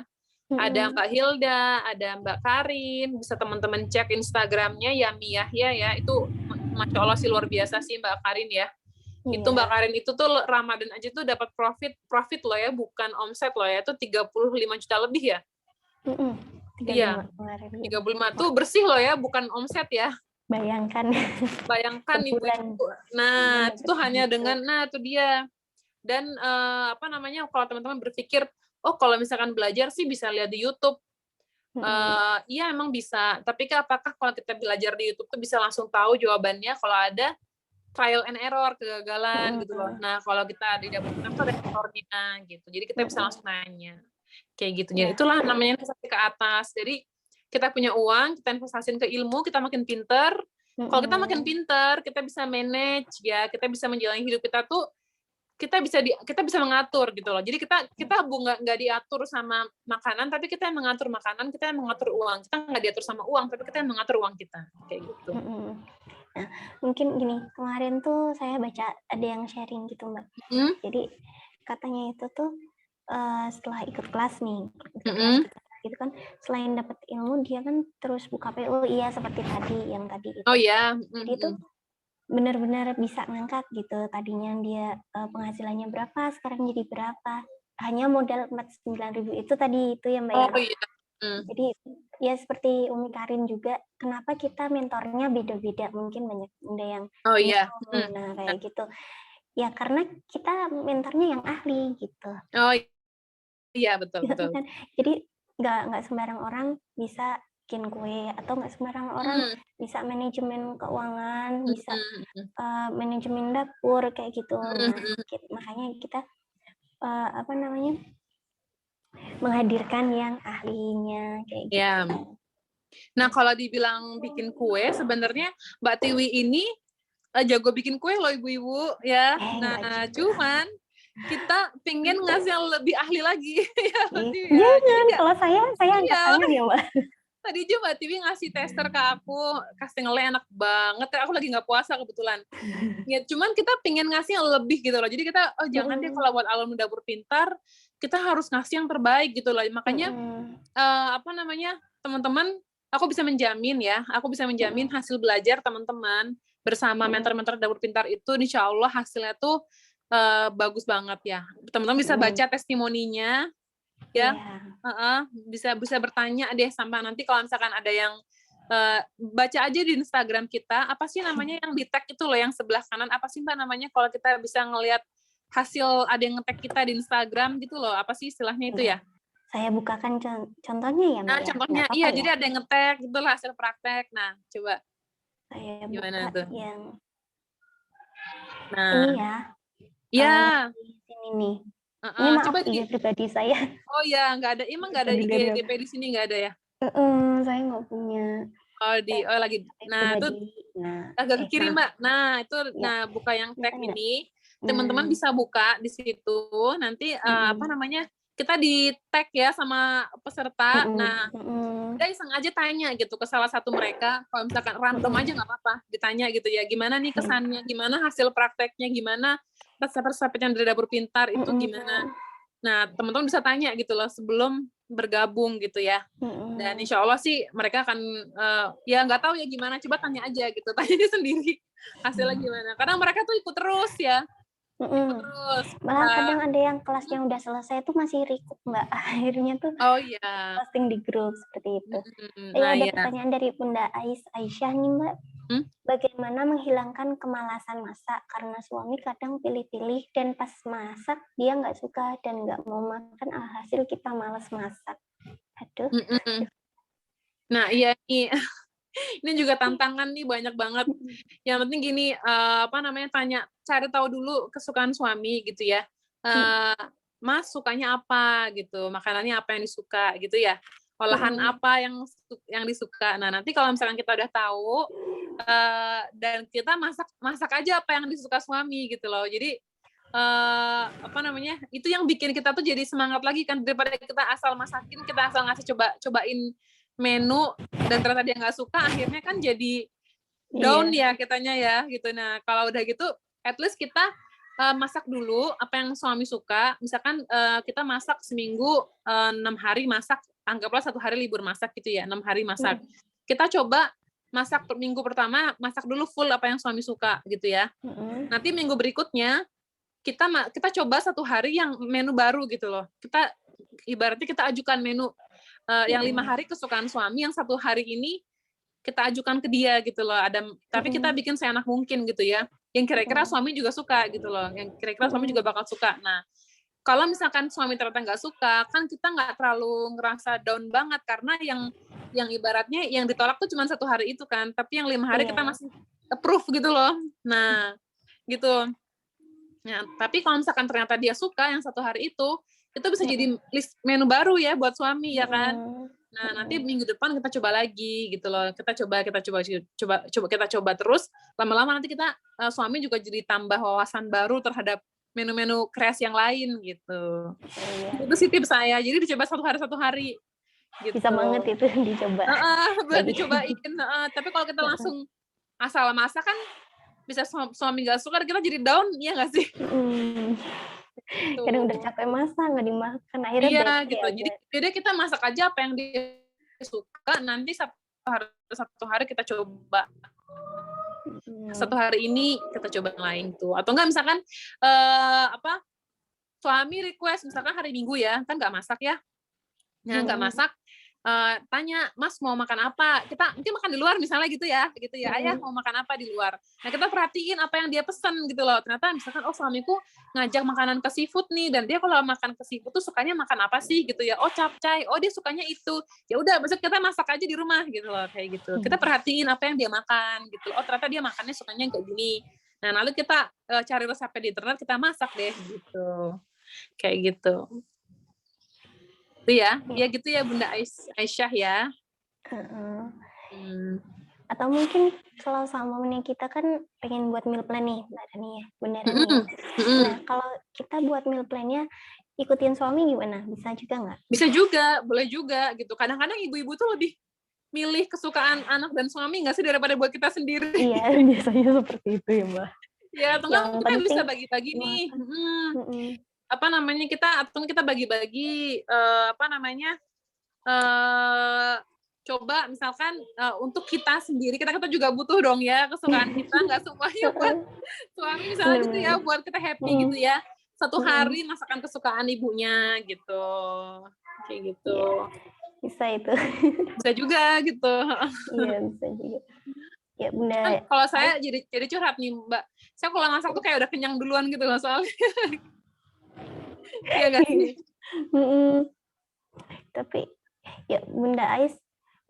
Ada Mbak Hilda, ada Mbak Karin, bisa teman-teman cek Instagramnya Yami Yahya ya. Itu Masya Allah sih luar biasa sih Mbak Karin ya. Itu Mbak Karin itu tuh Ramadan aja tuh dapat profit loh ya, bukan omset loh ya. Itu 35 juta lebih ya. Iya, 35 tuh bersih loh ya, bukan omset ya.
Bayangkan
ibu-ibu. Nah, itu tuh hanya dengan, nah itu dia. Dan kalau teman-teman berpikir, oh kalau misalkan belajar sih bisa lihat di YouTube. Iya emang bisa, tapi apakah kalau kita belajar di YouTube tuh bisa langsung tahu jawabannya? Kalau ada trial and error, kegagalan gitu loh. Nah, kalau kita di Dapur Pintar tuh ada mentornya gitu. Jadi kita bisa langsung nanya. Kayak gitu. Jadi itulah namanya investasi ke atas. Jadi kita punya uang, kita investasiin ke ilmu, kita makin pinter. Kalau kita makin pinter, kita bisa manage ya, kita bisa menjalani hidup kita tuh kita bisa mengatur gitu loh. Jadi kita nggak diatur sama makanan, tapi kita yang mengatur makanan, kita yang mengatur uang. Kita nggak diatur sama uang, tapi kita yang mengatur uang kita. Kayak gitu.
Nah, mungkin gini, kemarin tuh saya baca ada yang sharing gitu Mbak. Jadi katanya itu tuh setelah ikut kelas nih, gitu kan, selain dapat ilmu dia kan terus buka PO, iya seperti yang tadi itu.
Oh ya.
Jadi itu benar-benar bisa ngangkat gitu. Tadinya dia penghasilannya berapa, sekarang jadi berapa. Hanya modal 49.000 itu tadi itu ya Mbak.
Oh iya.
Jadi ya seperti Umi Karin juga, kenapa kita mentornya beda-beda, mungkin banyak bunda yang nah kayak gitu ya, karena kita mentornya yang ahli gitu.
Oh iya betul.
Jadi nggak sembarang orang bisa bikin kue, atau nggak sembarang orang bisa manajemen keuangan, bisa manajemen dapur kayak gitu. Nah, makanya kita menghadirkan yang ahlinya kayak gitu.
Nah, kalau dibilang bikin kue, sebenarnya Mbak Tiwi ini jago bikin kue loh ibu-ibu ya. Nah, cuman kita pengen ngasih yang lebih ahli lagi. Ya,
jangan, kalau saya angkat tangan ya Mbak.
Tadi aja Mbak Tiwi ngasih tester ke aku, casting enak banget. Aku lagi nggak puasa kebetulan. Ya, cuman kita pengen ngasih yang lebih gitu loh. Jadi kita, jangan deh kalau buat alumni Dapur Pintar, kita harus ngasih yang terbaik gitu loh. Makanya, teman-teman, aku bisa menjamin hasil belajar teman-teman bersama mentor-mentor Dapur Pintar itu, insya Allah hasilnya tuh bagus banget ya. Teman-teman bisa baca testimoninya, ya, bisa bertanya deh sampai nanti kalau misalkan ada yang baca aja di Instagram kita, apa sih namanya yang di tag itu loh yang sebelah kanan, apa sih Mbak namanya kalau kita bisa ngelihat hasil ada yang nge-tag kita di Instagram gitu loh, apa sih istilahnya itu ya?
Saya bukakan contohnya ya Mbak.
Nah, contohnya iya, jadi ada yang nge-tag gitu lah hasil praktek. Nah, coba
saya
gimana
buka
tuh?
yang Ini
Nah,
ya,
ya,
di sini nih. Ini maaf
coba
IG pribadi saya.
oh ya, nggak ada, emang nggak ada
Pribadi dari
IG DP di sini, nggak ada ya?
saya nggak punya.
Oh lagi, nah itu
Pribadi. Nah,
agak ke kiri
maaf.
Mbak. Nah itu,
Ya,
nah buka yang tag
kelihatan nggak?
ini, teman-teman
Nah,
bisa buka di situ. Nanti apa namanya? Kita di tag ya sama peserta. Nah, kita iseng aja tanya gitu ke salah satu mereka. Kalau misalkan random aja nggak apa-apa, ditanya gitu ya. Gimana nih kesannya? Gimana hasil prakteknya? Gimana resep-resep yang dari dapur pintar itu gimana? Nah, teman-teman bisa tanya gitu loh sebelum bergabung gitu ya. Dan insya Allah sih mereka akan, ya nggak tahu ya gimana, coba tanya aja gitu, tanya dia sendiri hasilnya gimana. Karena mereka tuh ikut terus ya, ikut terus.
Malah kadang ada yang kelasnya udah selesai tuh masih recoup Mbak. Akhirnya tuh
Oh iya.
posting di grup seperti itu.
Nah
Ada
ya.
pertanyaan dari Bunda Aisyah nih Mbak. Bagaimana menghilangkan kemalasan masak karena suami kadang pilih-pilih dan pas masak dia nggak suka dan nggak mau makan, alhasil kita malas masak. Aduh.
Nah iya nih, ini juga tantangan nih banyak banget. Yang penting gini, apa namanya, cari tahu dulu kesukaan suami gitu ya. Mas sukanya apa gitu, makanannya apa yang disuka gitu ya. Olahan apa yang disuka. Nah, nanti kalau misalkan kita udah tahu, dan kita masak aja apa yang disuka suami gitu loh. Jadi apa namanya, itu yang bikin kita tuh jadi semangat lagi kan, daripada kita asal masakin, kita asal ngasih cobain menu dan ternyata dia nggak suka, akhirnya kan jadi down ya kitanya ya gitu. Nah kalau udah gitu, at least kita masak dulu apa yang suami suka. Misalkan kita masak seminggu 6 hari masak, anggaplah 1 hari libur masak gitu ya, 6 hari masak. Kita coba masak minggu pertama, masak dulu full apa yang suami suka gitu ya. Nanti minggu berikutnya kita coba 1 hari yang menu baru gitu loh. Kita ibaratnya kita ajukan menu yang 5 hari kesukaan suami, yang 1 hari ini kita ajukan ke dia gitu loh. Tapi kita bikin seenak mungkin gitu ya. Yang kira-kira suami juga suka gitu loh. Yang kira-kira suami juga bakal suka. Nah, kalau misalkan suami ternyata nggak suka, kan kita nggak terlalu ngerasa down banget karena yang ibaratnya yang ditolak tuh cuma 1 hari itu kan. Tapi yang 5 hari kita masih approve gitu loh. Nah, gitu. Nah, tapi kalau misalkan ternyata dia suka yang 1 hari itu bisa jadi list menu baru ya buat suami ya kan. Nah, nanti minggu depan kita coba lagi gitu loh. Kita coba terus. Lama-lama nanti kita suami juga jadi tambah wawasan baru terhadap menu-menu kreasi yang lain gitu. Itu sih tips saya. Jadi dicoba 1 hari gitu.
Bisa banget itu dicoba.
Buat dicobain. Tapi kalau kita langsung asal masak kan bisa suami nggak suka, kita jadi down, iya nggak sih?
Kadang udah capek masak nggak dimakan, akhirnya
iya
bete
gitu.
ya,
Jadi kita masak aja apa yang dia suka, nanti 1 hari kita coba. 1 hari ini kita coba yang lain tuh. Atau enggak misalkan suami request misalkan hari Minggu ya, kan nggak masak ya. Nah, nggak masak, tanya, Mas mau makan apa? Kita mungkin makan di luar misalnya gitu ya, Ayah mau makan apa di luar? Nah, kita perhatiin apa yang dia pesen gitu loh. Ternyata misalkan, oh suamiku ngajak makanan ke seafood nih, dan dia kalau makan ke seafood tuh sukanya makan apa sih gitu ya? Oh capcay, oh dia sukanya itu. Ya udah, besok kita masak aja di rumah gitu loh, kayak gitu. Kita perhatiin apa yang dia makan gitu. Oh ternyata dia makannya sukanya kayak gini. Nah, lalu kita cari resepnya di internet, kita masak deh gitu. Kayak gitu. Itu ya gitu ya Bunda Aisyah ya.
Atau mungkin kalau sama kita kan pengen buat meal plan nih Mbak Rani ya, Bunda Rani ya. Nah kalau kita buat meal plan-nya ikutin suami gimana? Bisa juga nggak?
Bisa juga, boleh juga gitu. Kadang-kadang ibu-ibu tuh lebih milih kesukaan anak dan suami nggak sih daripada buat kita sendiri.
Iya biasanya seperti itu ya Mbak.
Ya atau nggak kita bisa bagi-bagi nih. Apa namanya, kita bagi-bagi coba misalkan untuk kita sendiri, kita juga butuh dong ya kesukaan kita, nggak semuanya buat suami misalnya gitu ya, buat kita happy gitu ya. 1 hari masakan kesukaan ibunya gitu, kayak gitu.
Bisa itu.
Bisa juga gitu.
Iya bisa juga. Ya Bunda.
Kan kalau saya jadi curhat nih Mbak, saya kalau masak tuh kayak udah kenyang duluan gitu loh soalnya. Iya nggak sih?
Tapi ya Bunda Ais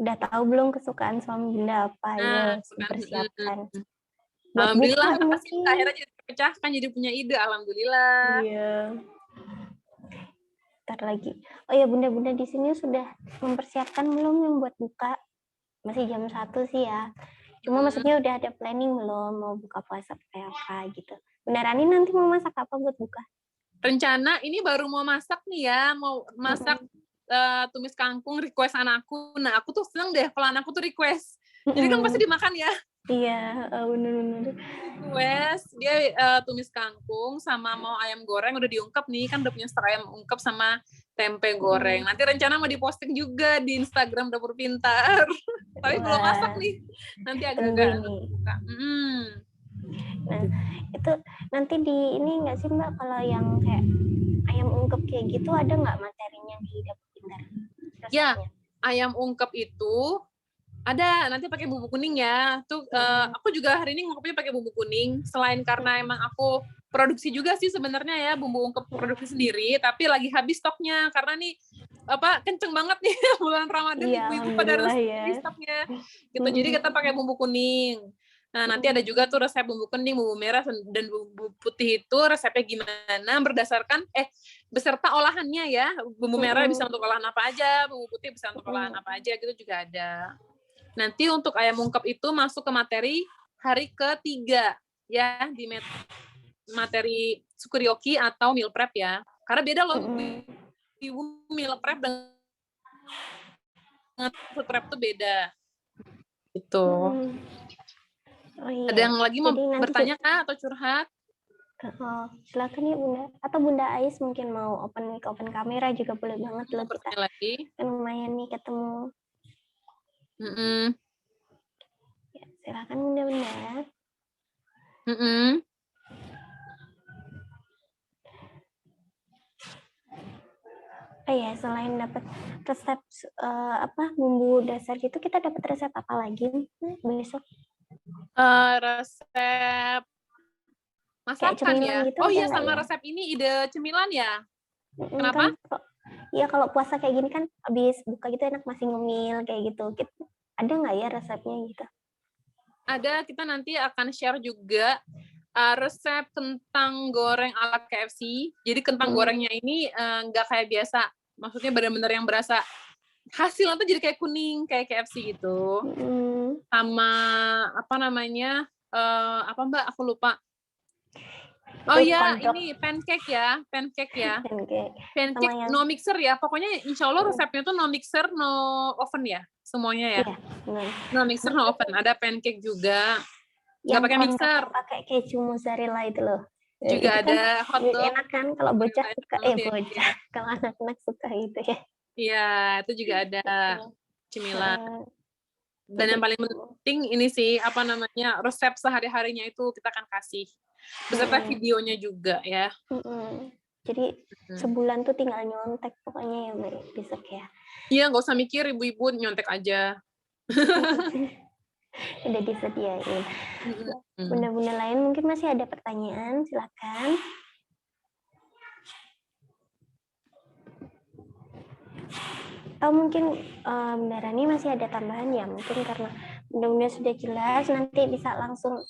udah tahu belum kesukaan suami Bunda apa? Ayo dipersiapkan.
Alhamdulillah, makasih akhirnya jadi pecahkan jadi punya ide. Alhamdulillah.
Iya. Ntar lagi. Oh ya bunda-bunda di sini sudah mempersiapkan belum yang buat buka? Masih jam 1 sih ya. Cuma maksudnya udah ada planning belum mau buka puasa kayak apa gitu. Bunda Rani nanti mau masak apa buat buka?
Rencana ini baru mau masak nih ya, mau masak tumis kangkung request anakku. Nah, aku tuh seneng deh kalau anakku tuh request. Jadi kan pasti dimakan ya.
Iya, bener-bener.
Request dia tumis kangkung sama mau ayam goreng udah diungkep nih, kan udah punya stok ayam ungkep sama tempe goreng. Nanti rencana mau diposting juga di Instagram Dapur Pintar. Tapi belum masak nih. Nanti agak-agak buka.
Nah, itu nanti di ini nggak sih Mbak, kalau yang kayak ayam ungkep kayak gitu ada nggak materinya di Dapur Pintar?
Ya, ayam ungkep itu ada, nanti pakai bumbu kuning ya. Tuh aku juga hari ini ngungkepnya pakai bumbu kuning. Selain karena emang aku produksi juga sih sebenarnya ya, bumbu ungkep produksi sendiri, tapi lagi habis stoknya karena nih kenceng banget nih bulan Ramadan, ibu-ibu pada harus habis stoknya. Gitu. Jadi kita pakai bumbu kuning. Nah, nanti ada juga tuh resep bumbu kuning, bumbu merah, dan bumbu putih itu resepnya gimana berdasarkan beserta olahannya ya. Bumbu merah bisa untuk olahan apa aja, bumbu putih bisa untuk olahan apa aja, gitu juga ada. Nanti untuk ayam ungkep itu masuk ke materi hari ketiga ya, di materi Sukuryoki atau meal prep ya. Karena beda loh, meal prep dengan food prep tuh beda. Gitu.
Oh, iya.
Ada yang lagi mau bertanya kah atau curhat?
Silakan ya Bunda. Atau Bunda Ais mungkin mau open kamera juga boleh banget loh kita.
Lagi.
Kan lumayan nih ketemu. Ya, silakan Bunda. Oh ya, selain dapat resep bumbu dasar gitu, kita dapat resep apa lagi besok?
Resep masakan ya. Gitu, oh iya, sama resep ini ide cemilan ya. Kenapa?
Iya, kalau puasa kayak gini kan habis buka gitu enak masih ngemil kayak gitu. Ada nggak ya resepnya gitu?
Ada, kita nanti akan share juga resep kentang goreng ala KFC. Jadi kentang gorengnya ini nggak kayak biasa. Maksudnya benar-benar yang berasa hasilnya tuh jadi kayak kuning, kayak KFC gitu. Sama apa namanya? Apa Mbak? Aku lupa. Oh iya, ini pancake ya. Pancake no mixer ya. Pokoknya insya Allah resepnya tuh no mixer, no oven ya. Semuanya ya. No mixer, no oven. Ada pancake juga. Nggak pakai mixer.
Pakai keju mozzarella itu loh.
Juga itu ada
kan hotdog. Enak kan kalau bocah suka, bocah. Kalau anak-anak suka gitu ya.
Iya, itu juga ada cemilan. Dan yang paling penting ini sih, apa namanya, resep sehari-harinya itu kita akan kasih. Beserta videonya juga ya.
Jadi sebulan tuh tinggal nyontek pokoknya ya Mbak, besok ya.
Iya, nggak usah mikir ibu-ibu, nyontek aja.
Udah disediain. Bunda-bunda lain mungkin masih ada pertanyaan, silakan. Atau mungkin Bunda Rani masih ada tambahan ya, mungkin karena bunda-bunda sudah jelas, nanti bisa langsung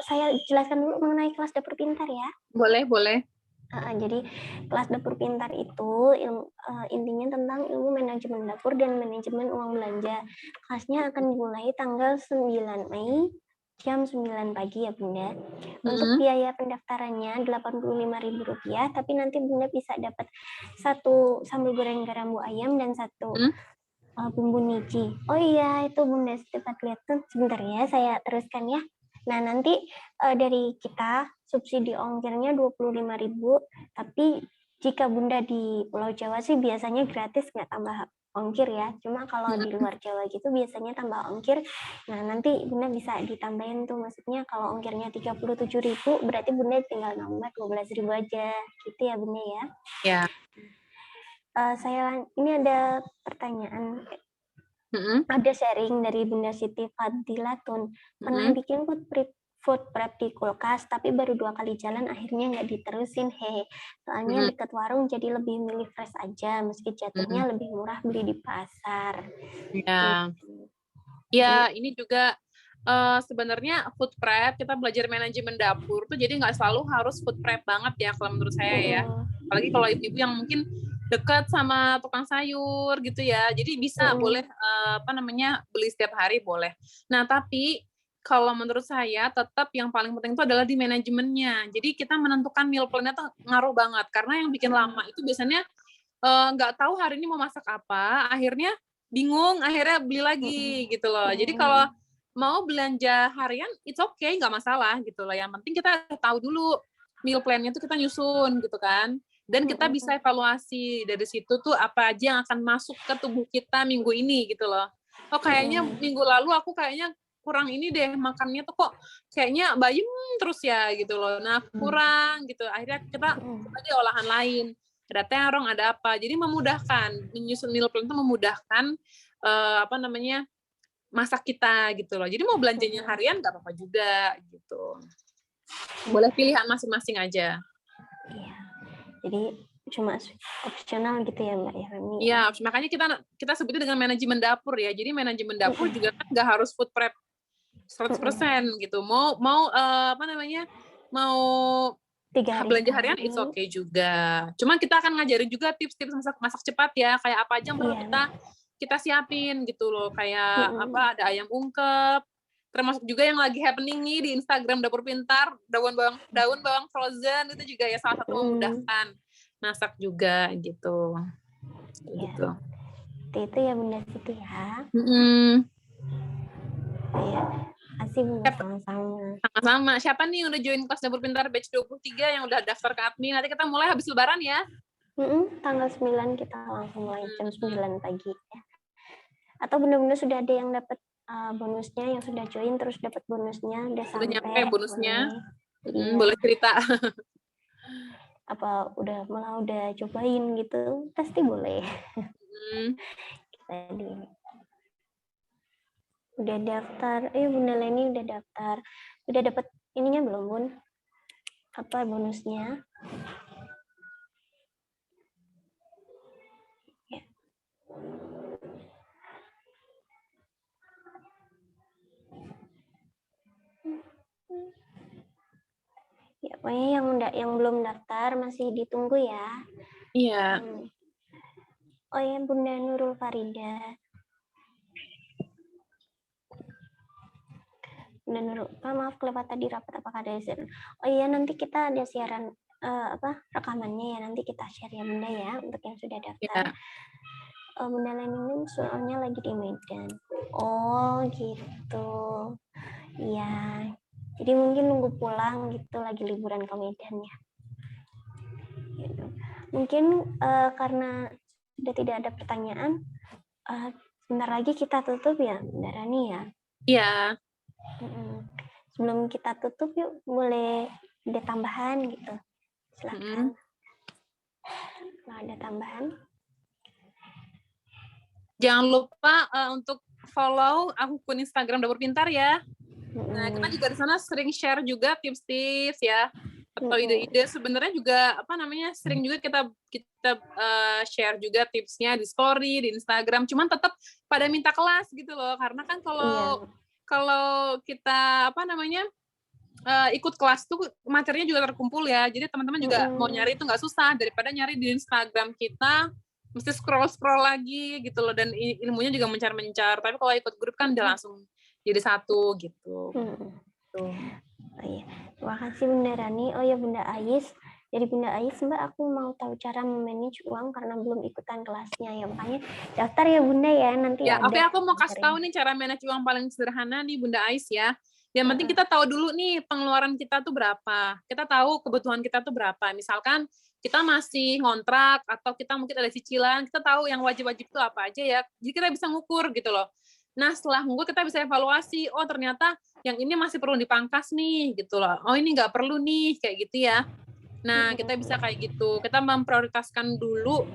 saya jelaskan dulu mengenai kelas Dapur Pintar ya.
Boleh.
Jadi kelas Dapur Pintar itu intinya tentang ilmu manajemen dapur dan manajemen uang belanja. Kelasnya akan dimulai tanggal 9 Mei jam 9 pagi ya Bunda. Untuk biaya pendaftarannya Rp85.000, tapi nanti Bunda bisa dapat 1 sambal goreng garam bu ayam dan 1 bumbu nici. Oh iya, itu Bunda sempat lihat tuh. Sebentar ya, saya teruskan ya. Nah, nanti dari kita subsidi ongkirnya 25.000, tapi jika Bunda di Pulau Jawa sih biasanya gratis, nggak tambah ongkir ya. Cuma kalau di luar Jawa gitu biasanya tambah ongkir. Nah, nanti Bunda bisa ditambahin tuh, maksudnya kalau ongkirnya 37.000 berarti Bunda tinggal nambah 12.000 aja. Gitu ya Bunda ya.
Ya.
Ini ada pertanyaan. Ada sharing dari Bunda Siti Fadilatun. Pernah bikin food prep di kulkas, tapi baru 2 kali jalan akhirnya nggak diterusin. Soalnya dekat warung jadi lebih milih fresh aja, meski jatuhnya lebih murah beli di pasar.
Ya. Ya, ini juga Sebenarnya food prep, kita belajar manajemen dapur tuh jadi nggak selalu harus food prep banget ya kalau menurut saya ya. Apalagi kalau ibu-ibu yang mungkin dekat sama tukang sayur gitu ya. Jadi bisa boleh beli setiap hari boleh. Nah, tapi kalau menurut saya tetap yang paling penting itu adalah di manajemennya. Jadi kita menentukan meal plan-nya tuh ngaruh banget karena yang bikin lama itu biasanya nggak tahu hari ini mau masak apa, akhirnya bingung, akhirnya beli lagi gitu loh. Jadi kalau mau belanja harian, it's okay, nggak masalah gitu loh. Yang penting kita tahu dulu meal plan-nya tuh kita nyusun gitu kan. Dan kita bisa evaluasi dari situ tuh apa aja yang akan masuk ke tubuh kita minggu ini gitu loh. Oh kayaknya minggu lalu aku kayaknya kurang ini deh, makannya tuh kok kayaknya bayem terus ya gitu loh. Nah kurang gitu. Akhirnya kita coba deh olahan lain. Ada terong, ada apa. Jadi memudahkan, menyusun meal plan itu memudahkan masak kita gitu loh. Jadi mau belanjanya harian nggak apa-apa juga gitu. Boleh pilihan masing-masing aja.
Iya. Jadi cuma opsional gitu ya Mbak ya.
Iya, makanya kita sebutnya dengan manajemen dapur ya. Jadi manajemen dapur juga kan nggak harus food prep 100% gitu. Mau belanja harian it's okay juga. Cuman kita akan ngajarin juga tips-tips masak cepat ya. Kayak apa aja yang perlu kita siapin gitu loh, kayak ada ayam ungkep, termasuk juga yang lagi happening nih di Instagram Dapur Pintar, daun bawang frozen itu juga ya salah satu memudahkan masak juga gitu. Gitu.
Itu ya Bunda Siti ya. Iya. Asik Bunda, sama-sama.
Sama-sama. Siapa nih yang udah join kelas Dapur Pintar batch 23 yang udah daftar ke admin? Nanti kita mulai habis lebaran ya.
Tanggal 9 kita langsung mulai jam 9 pagi ya. Atau benar-benar sudah ada yang dapat bonusnya, yang sudah join terus dapat bonusnya, udah sampai
nyampe bonusnya. Boleh cerita.
Apa udah cobain gitu, pasti boleh. Tadi udah daftar, Bunda Leni udah daftar, udah dapat ininya belum Bun? Apa bonusnya? Ya. Ya, pokoknya yang belum daftar masih ditunggu ya.
Iya.
Oh ya, Bunda Nurul Farida. Bunda Nurul, maaf kelewat tadi rapat apakah ada siaran? Oh iya, nanti kita ada siaran rekamannya ya, nanti kita share ya Bunda ya untuk yang sudah daftar. Yeah. Bunda Leni soalnya lagi di Medan. Oh gitu. Iya. Jadi mungkin nunggu pulang gitu, lagi liburan ke Medan ya. Gitu. Mungkin karena sudah tidak ada pertanyaan, sebentar lagi kita tutup ya, Bunda Rani ya.
Iya.
Sebelum kita tutup yuk, boleh ada tambahan gitu. Silakan. Kalau ada tambahan.
Jangan lupa untuk follow akun Instagram Dapur Pintar ya. Nah, kita juga di sana sering share juga tips-tips ya, atau ide-ide. Sebenarnya juga sering juga kita share juga tipsnya di story di Instagram. Cuman tetap pada minta kelas gitu loh, karena kan kalau kita ikut kelas tuh materinya juga terkumpul ya. Jadi teman-teman juga mau nyari itu nggak susah daripada nyari di Instagram kita mesti scroll lagi gitu loh, dan ilmunya juga mencar-mencar. Tapi kalau ikut grup kan udah langsung jadi satu gitu.
Oh iya. Terima kasih Bunda Rani. Oh ya Bunda Ais. Jadi Bunda Ais, Mbak, aku mau tahu cara memanage uang karena belum ikutan kelasnya ya, makanya daftar ya Bunda ya nanti.
Ya, oke, aku mau kasih tahu nih cara manage uang paling sederhana nih Bunda Ais ya. Yang penting kita tahu dulu nih pengeluaran kita tuh berapa. Kita tahu kebutuhan kita tuh berapa. Misalkan kita masih ngontrak atau kita mungkin ada cicilan, kita tahu yang wajib-wajib itu apa aja ya. Jadi kita bisa ngukur gitu loh. Nah, setelah ngukur kita bisa evaluasi, oh ternyata yang ini masih perlu dipangkas nih gitu loh. Oh ini nggak perlu nih, kayak gitu ya. Nah, kita bisa kayak gitu. Kita memprioritaskan dulu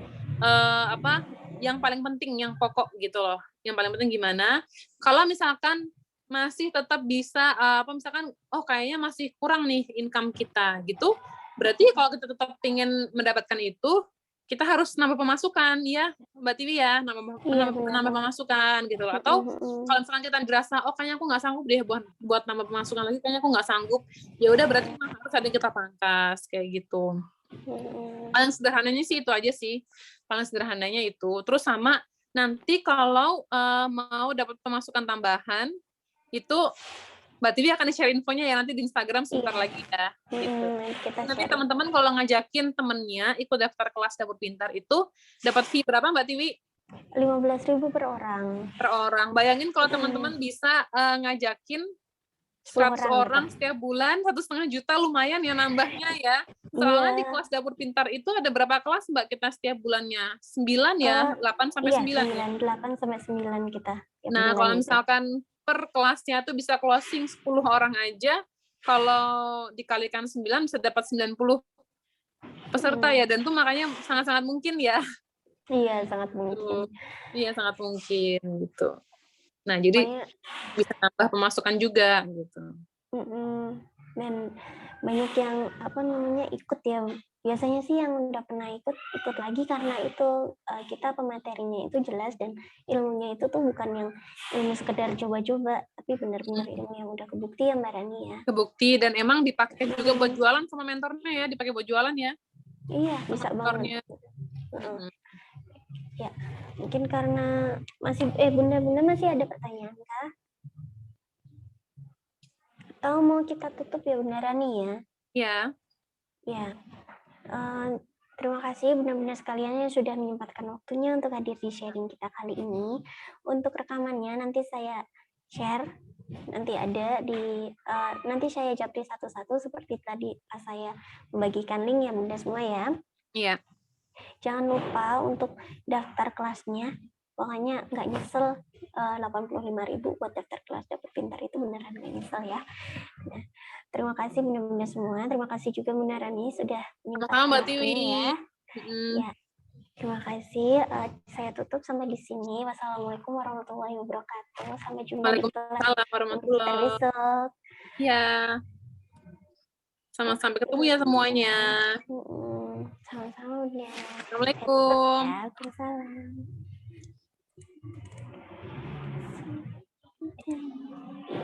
yang paling penting, yang pokok gitu loh. Yang paling penting gimana? Kalau misalkan masih tetap bisa misalkan kayaknya masih kurang nih income kita gitu, berarti kalau kita tetap ingin mendapatkan itu, kita harus nambah pemasukan ya Mbak Tiwi ya, nambah
Iya,
nambah,
benar
nambah
banget.
pemasukan gitu loh. Atau kalau misalkan kita dirasa oh kayaknya aku nggak sanggup deh buat nambah pemasukan lagi, kayaknya aku nggak sanggup, ya udah berarti memang harus ada yang kita pangkas kayak gitu. Paling sederhananya sih itu aja sih, paling sederhananya itu. Terus sama nanti kalau mau dapat pemasukan tambahan itu Mbak Tiwi akan share infonya ya nanti di Instagram sebentar
Iya.
lagi ya. Gitu.
Kita
Nanti
share.
teman-teman kalau ngajakin temennya ikut daftar kelas dapur pintar itu dapat fee berapa Mbak Tiwi?
15.000 per orang.
Per orang. Bayangin kalau teman-teman bisa ngajakin 100 orang setiap bulan, 1,5 juta lumayan ya nambahnya ya. Soalnya di kelas dapur pintar itu ada berapa kelas Mbak kita setiap bulannya? 9 ya? 8 sampai 9 ya?
8 sampai 9 kita.
Nah, kalau misalkan per kelasnya tuh bisa closing 10 orang aja, kalau dikalikan 9 bisa dapat 90 peserta ya, dan tuh makanya sangat-sangat mungkin ya.
Iya, sangat mungkin.
Iya, sangat mungkin gitu. Nah, jadi bisa nambah pemasukan juga gitu.
Dan banyak yang ikut ya. Biasanya sih yang udah pernah ikut lagi karena itu kita pematerinya itu jelas dan ilmunya itu tuh bukan yang ilmu sekedar coba-coba, tapi benar-benar ilmu yang udah kebukti ya Mbak Rani ya.
Kebukti dan emang dipakai juga buat jualan sama mentornya ya, dipakai buat jualan ya.
Iya, bisa banget. Ya, mungkin karena masih Bunda masih ada pertanyaan kah? Atau mau kita tutup ya Bunda Rani ya?
Iya.
Ya. Terima kasih Bunda-Bunda sekalian yang sudah menyempatkan waktunya untuk hadir di sharing kita kali ini. Untuk rekamannya nanti saya share, nanti ada di nanti saya japri satu-satu seperti tadi pas saya membagikan link ya Bunda semua ya.
Iya.
Jangan lupa untuk daftar kelasnya. Pokoknya nggak nyesel 85.000 buat daftar kelas dapur pintar itu beneran nggak nyesel ya. Nah, terima kasih Bunda-Bunda semua. Terima kasih juga Bunda Rani sudah menyempatkan waktunya ya. Ya. Terima kasih. Saya tutup sampai di sini. Wassalamualaikum warahmatullahi wabarakatuh. Sampai jumpa di kelas besok.
Ya. Sampai ketemu ya semuanya.
Sama-sama ya.
Assalamualaikum.
Waalaikumsalam.